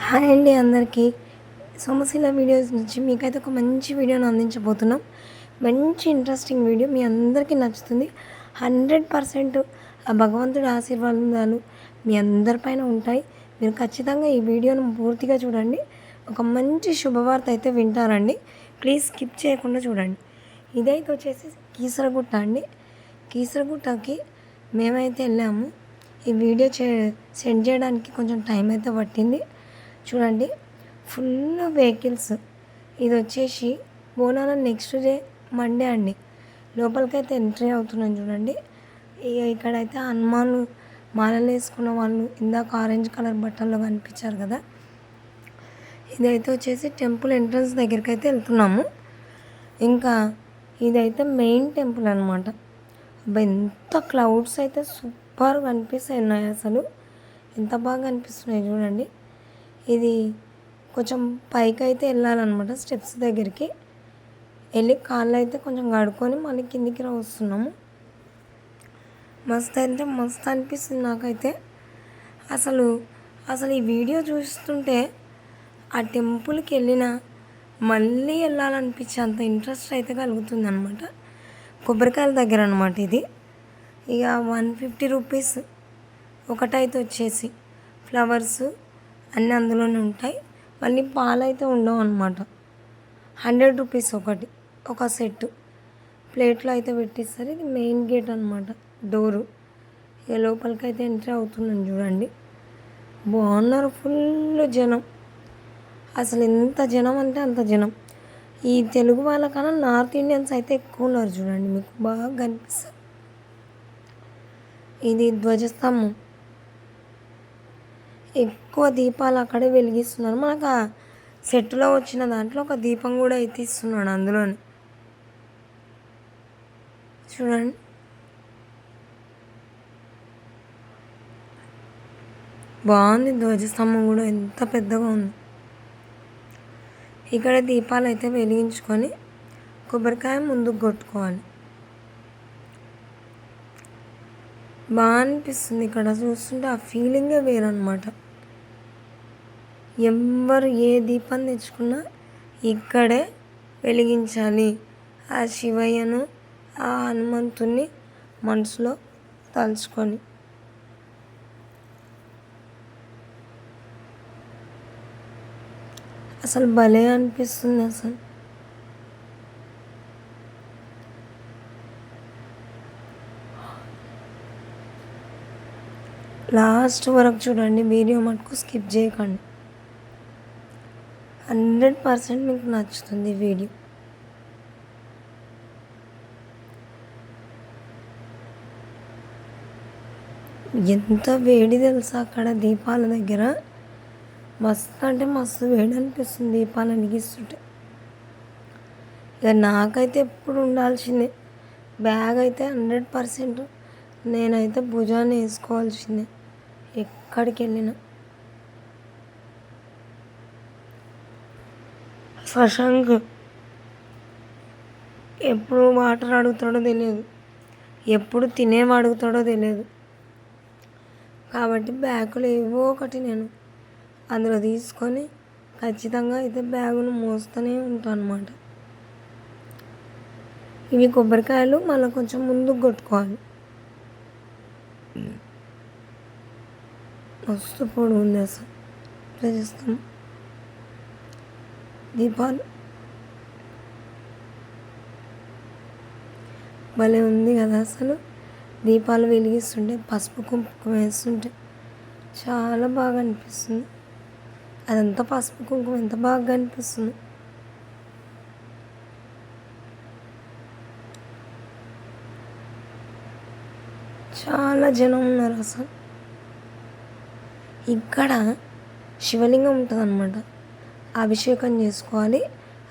Hi అండి అందరికీ. సొమశీల videos నుంచి మీకైతే ఒక మంచి వీడియోని అందించబోతున్నాం. మంచి ఇంట్రెస్టింగ్ వీడియో మీ అందరికీ నచ్చుతుంది. 100% ఆ భగవంతుడి ఆశీర్వాదాలు మీ అందరిపైన ఉంటాయి. మీరు ఖచ్చితంగా ఈ వీడియోను పూర్తిగా చూడండి. ఒక మంచి శుభవార్త అయితే వింటారండి. ప్లీజ్ స్కిప్ చేయకుండా చూడండి. ఇదైతే వచ్చేసి కీసరగుట్ట అండి. కీసరగుట్టకి మేమైతే వెళ్ళాము. ఈ వీడియో సెండ్ చేయడానికి కొంచెం టైం అయితే పట్టింది. చూడండి, ఫుల్ వెహికల్స్. ఇది వచ్చేసి బోనాల నెక్స్ట్ డే మండే అండి. లోపలికైతే ఎంట్రీ అవుతున్నాం చూడండి. ఇక్కడైతే హనుమాన్ మాలలు వేసుకున్న వాళ్ళు ఇందాక ఆరెంజ్ కలర్ బట్టల్లో కనిపించారు కదా, ఇదైతే వచ్చేసి టెంపుల్ ఎంట్రన్స్ దగ్గరికి అయితే వెళ్తున్నాము. ఇంకా ఇదైతే మెయిన్ టెంపుల్ అనమాట. ఎంత క్లౌడ్స్ అయితే సూపర్గా అనిపిస్తున్నాయి, అసలు ఎంత బాగా అనిపిస్తున్నాయి చూడండి. ఇది కొంచెం పైకి అయితే వెళ్ళాలన్నమాట. స్టెప్స్ దగ్గరికి వెళ్ళి కాళ్ళు అయితే కొంచెం కడుక్కొని మళ్ళీ కిందికి వస్తున్నాము. మస్తు అంటే మస్తు అనిపిస్తుంది నాకైతే. అసలు అసలు ఈ వీడియో చూస్తుంటే ఆ టెంపుల్కి వెళ్ళిన మళ్ళీ వెళ్ళాలనిపించే అంత ఇంట్రెస్ట్ అయితే కలుగుతుంది అనమాట. కొబ్బరికాయల దగ్గర అనమాట ఇది. ఇక 150 రూపీస్ ఒకటైతే వచ్చేసి ఫ్లవర్స్ అన్నీ అందులోనే ఉంటాయి. మళ్ళీ పాలు అయితే ఉండవు అనమాట. 100 రూపీస్ ఒకటి, ఒక సెట్ ప్లేట్లో అయితే పెట్టిస్తారు. ఇది మెయిన్ గేట్ అనమాట, డోరు. ఇక లోపలికి అయితే ఎంట్రీ అవుతున్నాను చూడండి. బాగున్నారు, ఫుల్ జనం. అసలు ఎంత జనం అంటే అంత జనం. ఈ తెలుగు వాళ్ళకన్నా నార్త్ ఇండియన్స్ అయితే ఎక్కువ ఉన్నారు చూడండి, మీకు బాగా కనిపిస్తుంది. ఇది ధ్వజస్తంభం. ఎక్కువ దీపాలు అక్కడే వెలిగిస్తున్నారు. మనకు ఆ సెట్లో వచ్చిన దాంట్లో ఒక దీపం కూడా అయితే ఇస్తున్నాడు అందులోనే చూడండి. బాగుంది ధ్వజస్తంభం కూడా, ఎంత పెద్దగా ఉంది. ఇక్కడ దీపాలు అయితే వెలిగించుకొని కొబ్బరికాయ ముందుకు కొట్టుకోవాలి. బాగా అనిపిస్తుంది ఇక్కడ చూస్తుంటే. ఆ ఫీలింగే వేరనమాట. ఎవరు ఏ దీపం తెచ్చుకున్నా ఇక్కడే వెలిగించాలి. ఆ శివయ్యను, ఆ హనుమంతుని మనసులో తలుచుకొని. అసలు భలే అనిపిస్తుంది అసలు. లాస్ట్ వరకు చూడండి, వీడియో మటుకు స్కిప్ చేయకండి. 100% మీకు నచ్చుతుంది వీడియో. ఎంత వేడి తెలుసా అక్కడ దీపాల దగ్గర. మస్తు అంటే మస్తు వేడి అనిపిస్తుంది దీపాలు వెలిగిస్తుంటే. ఇక నాకైతే ఎప్పుడు ఉండాల్సిందే బ్యాగ్ అయితే. 100% నేనైతే భుజాన్ని వేసుకోవాల్సిందే ఎక్కడికి వెళ్ళినా. శశాంక్ ఎప్పుడు వాటర్ అడుగుతాడో తెలియదు, ఎప్పుడు తినేవి అడుగుతాడో తెలియదు. కాబట్టి బ్యాగులు ఏవో ఒకటి నేను అందులో తీసుకొని ఖచ్చితంగా అయితే బ్యాగును మోస్తూనే ఉంటాను అనమాట. ఇవి కొబ్బరికాయలు మళ్ళీ కొంచెం ముందుకు కొట్టుకోవాలి. మస్తు పొడి ఉంది అసలు. ఇట్లా చేస్తాం దీపాలు. భలే ఉంది కదా అసలు. దీపాలు వెలిగిస్తుంటే, పసుపు కుంకుమ వేస్తుంటే చాలా బాగా అనిపిస్తుంది. అదంతా పసుపు కుంకుమ ఎంత బాగా అనిపిస్తుంది. చాలా జనం ఉన్నారు అసలు. ఇక్కడ శివలింగం ఉంటుంది అన్నమాట. అభిషేకం చేసుకోవాలి,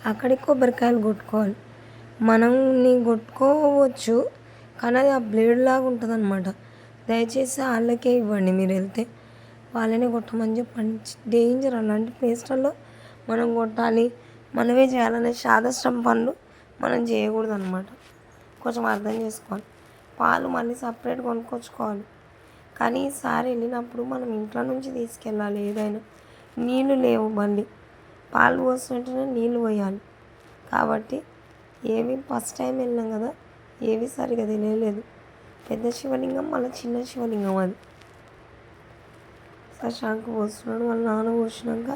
అక్కడికి కొబ్బరికాయలు కొట్టుకోవాలి. మనం కొట్టుకోవచ్చు, కానీ అది ఆ బ్లేడ్ లాగా ఉంటుంది అనమాట. దయచేసి వాళ్ళకే ఇవ్వండి, మీరు వెళ్తే వాళ్ళనే కొట్టమని చెప్పండి. డేంజర్ అలాంటి ప్లేస్లలో మనం కొట్టాలి, మనమే చేయాలనే శాదస్తం పనులు మనం చేయకూడదు అనమాట. కొంచెం అర్థం చేసుకోవాలి. పాలు మళ్ళీ సపరేట్ కొనుక్కొచ్చుకోవాలి. కానీ ఈసారి వెళ్ళినప్పుడు మనం ఇంట్లో నుంచి తీసుకెళ్ళాలి ఏదైనా. నీళ్ళు లేవు, మళ్ళీ పాలు పోసినట్టునే నీళ్ళు పోయాలి. కాబట్టి ఏవి ఫస్ట్ టైం వెళ్ళినాం కదా, ఏవి సరిగా తెలియలేదు. పెద్ద శివలింగం, మళ్ళీ చిన్న శివలింగం అది. శశాంక్ పోస్తున్నాడు, వాళ్ళ నాన్న పోసినాక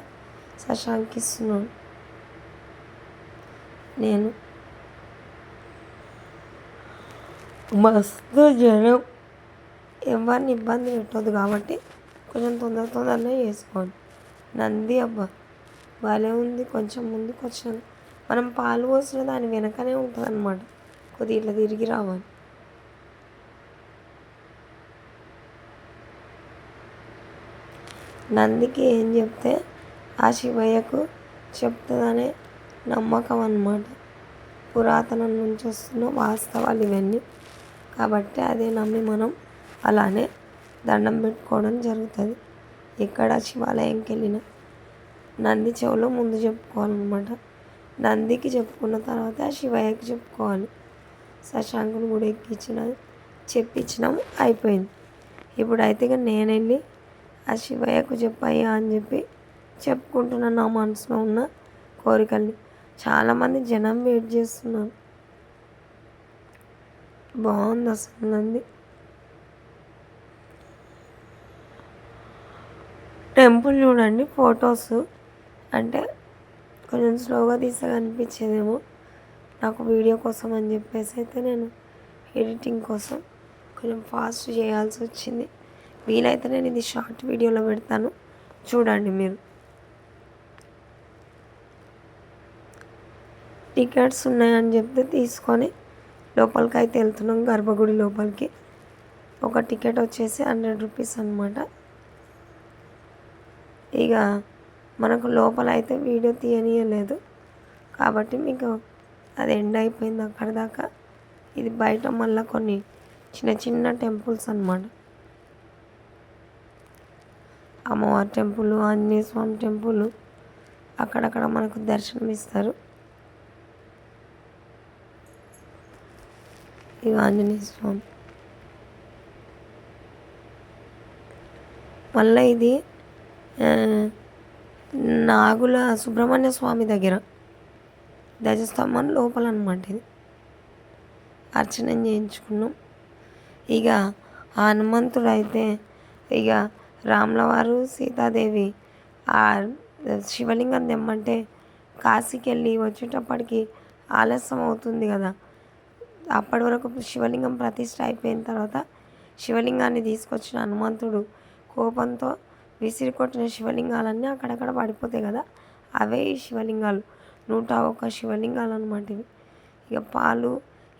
శశాంక్ ఇస్తున్నాడు. నేను మస్తు జనం, ఎవరిని ఇబ్బంది పెట్టొద్దు కాబట్టి కొంచెం తొందరనే చేసుకోండి. నంది అబ్బా భలే ఉంది. కొంచెం ముందుకు వచ్చాను, మనం పాలు పోసిన దాని వెనకనే ఉంటుంది అన్నమాట. కొద్దిగా ఇట్లా తిరిగి రావాలి. నందికి ఏం చెప్తే ఆ శివయ్యకు చెప్తుందనే నమ్మకం అన్నమాట. పురాతనం నుంచి వస్తున్న వాస్తవాలు ఇవన్నీ కాబట్టి అదే నమ్మి మనం అలానే దండం పెట్టుకోవడం జరుగుతుంది. ఎక్కడ శివాలయంకి వెళ్ళినా నంది చెవులో ముందు చెప్పుకోవాలన్నమాట. నందికి చెప్పుకున్న తర్వాత శివయ్యకి చెప్పుకోవాలి. శశాంకుని కూడా చెప్పించినాము, అయిపోయింది. ఇప్పుడైతే ఇక నేను వెళ్ళి ఆ శివయ్యకు చెప్పయ్యా అని చెప్పి చెప్పుకుంటున్నాను నా మనసులో ఉన్న కోరికల్ని. చాలామంది జనం వెయిట్ చేస్తున్నారు. బాగుంది అసలు నంది. టెంపుల్ చూడండి, ఫొటోస్ అంటే కొంచెం స్లోగా తీస్తే కనిపించేదేమో, నాకు వీడియో కోసం అని చెప్పేసి అయితే నేను ఎడిటింగ్ కోసం కొంచెం ఫాస్ట్ చేయాల్సి వచ్చింది. వీలైతే నేను ఇది షార్ట్ వీడియోలో పెడతాను, చూడండి మీరు. టికెట్స్ ఉన్నాయని చెప్తే తీసుకొని లోపలికి అయితే వెళ్తున్నాం, గర్భగుడి లోపలికి. ఒక టికెట్ వచ్చేసి 100 రూపీస్ అనమాట. ఇక మనకు లోపల అయితే వీడియో తీయనీయలేదు కాబట్టి మీకు అది ఎండ్ అయిపోయింది అక్కడ దాకా. ఇది బయట మళ్ళీ కొన్ని చిన్న టెంపుల్స్ అన్నమాట. అమ్మవారి టెంపుల్, ఆంజనేయ స్వామి టెంపుల్ అక్కడక్కడ మనకు దర్శనం ఇస్తారు. ఇక ఆంజనేయ స్వామి, మళ్ళీ ఇది నాగుల సుబ్రహ్మణ్య స్వామి దగ్గర ధ్వజస్తంభం లోపల అనమాట. ఇది అర్చన చేయించుకున్నాం. ఇక హనుమంతుడు అయితే ఇక రాముల వారు సీతాదేవి ఆ శివలింగం తెమ్మంటే కాశీకి వెళ్ళి వచ్చేటప్పటికి ఆలస్యం అవుతుంది కదా. అప్పటి వరకు శివలింగం ప్రతిష్ఠ అయిపోయిన తర్వాత శివలింగాన్ని తీసుకొచ్చిన హనుమంతుడు కోపంతో విసిరి కొట్టిన శివలింగాలన్నీ అక్కడక్కడ పడిపోతాయి కదా, అవే ఈ శివలింగాలు. 101 శివలింగాలు అనమాట ఇవి. ఇక పాలు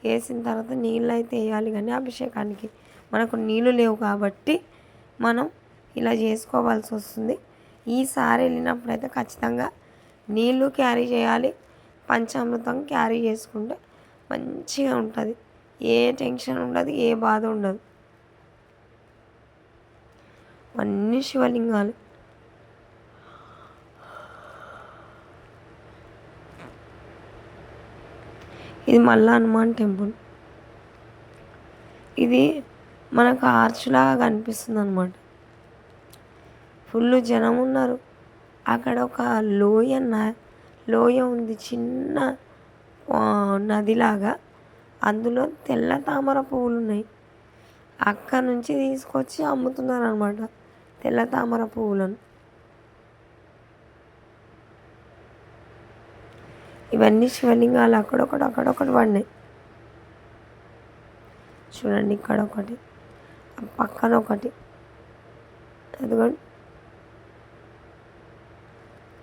వేసిన తర్వాత నీళ్ళు అయితే వేయాలి, కానీ అభిషేకానికి మనకు నీళ్ళు లేవు కాబట్టి మనం ఇలా చేసుకోవాల్సి వస్తుంది. ఈసారి వెళ్ళినప్పుడైతే ఖచ్చితంగా నీళ్ళు క్యారీ చేయాలి, పంచామృతం క్యారీ చేసుకుంటే మంచిగా ఉంటుంది. ఏ టెన్షన్ ఉండదు, ఏ బాధ ఉండదు. అన్ని శివలింగాలు. ఇది మళ్ళా హనుమాన్ టెంపుల్. ఇది మనకు ఆర్చ్లాగా కనిపిస్తుంది అన్నమాట. ఫుల్ జనం ఉన్నారు. అక్కడ ఒక లోయ ఉంది, చిన్న నదిలాగా. అందులో తెల్ల తామర పువ్వులు ఉన్నాయి. అక్కడ నుంచి తీసుకొచ్చి అమ్ముతున్నారు అనమాట తెల్ల తామర పువ్వులను. ఇవన్నీ శివలింగాలు అక్కడొకటి పడినాయి చూడండి. ఇక్కడ ఒకటి, పక్కన ఒకటి. అదిగోండి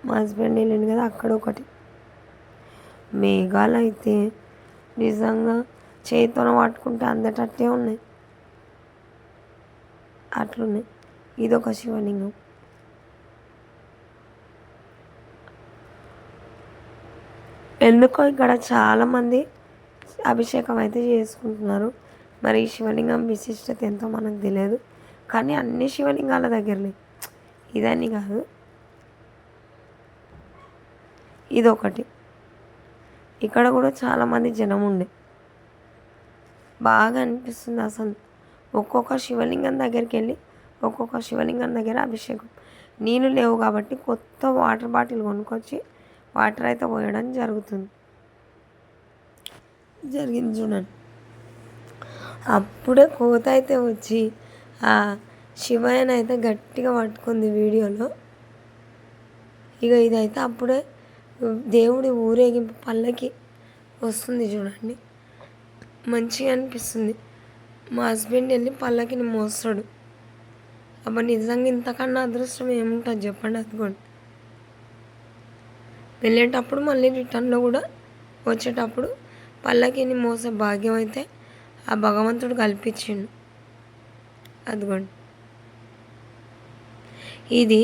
మా హస్బెండ్ వెళ్ళింది కదా, అక్కడ ఒకటి. మేఘాలు అయితే నిజంగా చేతితో పట్టుకుంటే అందటట్టే ఉన్నాయి, అట్లున్నాయి. ఇదొక శివలింగం. ఎందుకో ఇక్కడ చాలామంది అభిషేకం అయితే చేసుకుంటున్నారు. మరి ఈ శివలింగం విశిష్టత ఎంతో మనకు తెలియదు, కానీ అన్ని శివలింగాల దగ్గరనే, ఇదని కాదు. ఇదొకటి. ఇక్కడ కూడా చాలామంది జనం ఉండే, బాగా అనిపిస్తుంది అసలు. ఒక్కొక్క శివలింగం దగ్గరికి వెళ్ళి ఒక్కొక్క శివలింగం దగ్గర అభిషేకం. నీళ్ళు లేవు కాబట్టి కొత్త వాటర్ బాటిల్ కొనుక్కొచ్చి వాటర్ అయితే పోయడం జరిగింది చూడండి. అప్పుడే కోత అయితే వచ్చి ఆ శివయ్యని అయితే గట్టిగా పట్టుకుంది వీడియోలో. ఇక ఇదైతే అప్పుడే దేవుడి ఊరేగింపు పల్లకి వస్తుంది చూడండి, మంచిగా అనిపిస్తుంది. మా హస్బెండ్ వెళ్ళి పల్లకిని మోస్తాడు. అబ్బా నిజంగా ఇంతకన్నా అదృష్టం ఏముంటుంది చెప్పండి. అదిగోండి వెళ్ళేటప్పుడు మళ్ళీ రిటర్న్లో కూడా వచ్చేటప్పుడు పల్లకిని మోసే భాగ్యం అయితే ఆ భగవంతుడు కల్పించిండు. అదిగోండి ఇది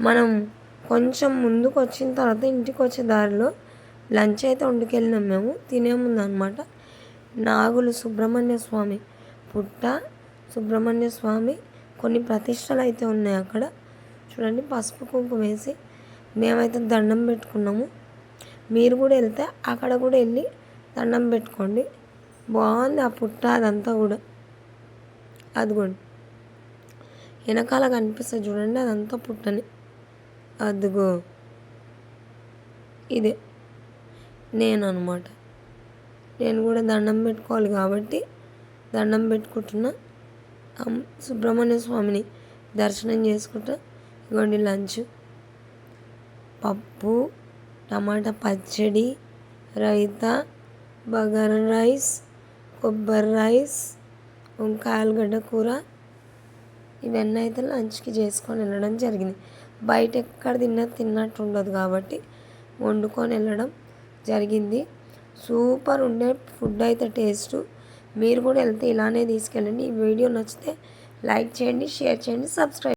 మనం కొంచెం ముందుకు వచ్చిన తర్వాత ఇంటికి వచ్చే దారిలో లంచ్ అయితే వండుకెళ్ళినాం మేము. తినే ముందు అనమాట నాగులు సుబ్రహ్మణ్య స్వామి పుట్ట, సుబ్రహ్మణ్య స్వామి కొన్ని ప్రతిష్టలు అయితే ఉన్నాయి అక్కడ చూడండి. పసుపు కుంకుమ వేసి మేమైతే దండం పెట్టుకున్నాము. మీరు కూడా వెళ్తే అక్కడ కూడా వెళ్ళి దండం పెట్టుకోండి. బాగుంది ఆ పుట్ట అదంతా కూడా. అదిగోండి వెనకాల కనిపిస్తుంది చూడండి, అదంతా పుట్టని. అదిగో ఇదే నేను అనమాట. నేను కూడా దండం పెట్టుకోవాలి కాబట్టి దండం పెట్టుకుంటున్నా. సుబ్రహ్మణ్య స్వామిని దర్శనం చేసుకుంటా. ఇదిగోండి లంచ్ పప్పు, టమాటా పచ్చడి, రైతా, బగారా రైస్, కొబ్బరి రైస్, వంకాయ ఆలుగడ్డ కూర, ఇవన్నీ అయితే లంచ్కి చేసుకొని వెళ్ళడం జరిగింది. బయట ఎక్కడ తిన్నట్టు ఉండదు కాబట్టి వండుకొని వెళ్ళడం జరిగింది. సూపర్ ఉండే ఫుడ్ అయితే టేస్ట్. మీరు కూడా వెళ్తే ఇలానే తీసుకెళ్ళండి. ఈ వీడియో నచ్చితే లైక్ చేయండి, షేర్ చేయండి, సబ్స్క్రైబ్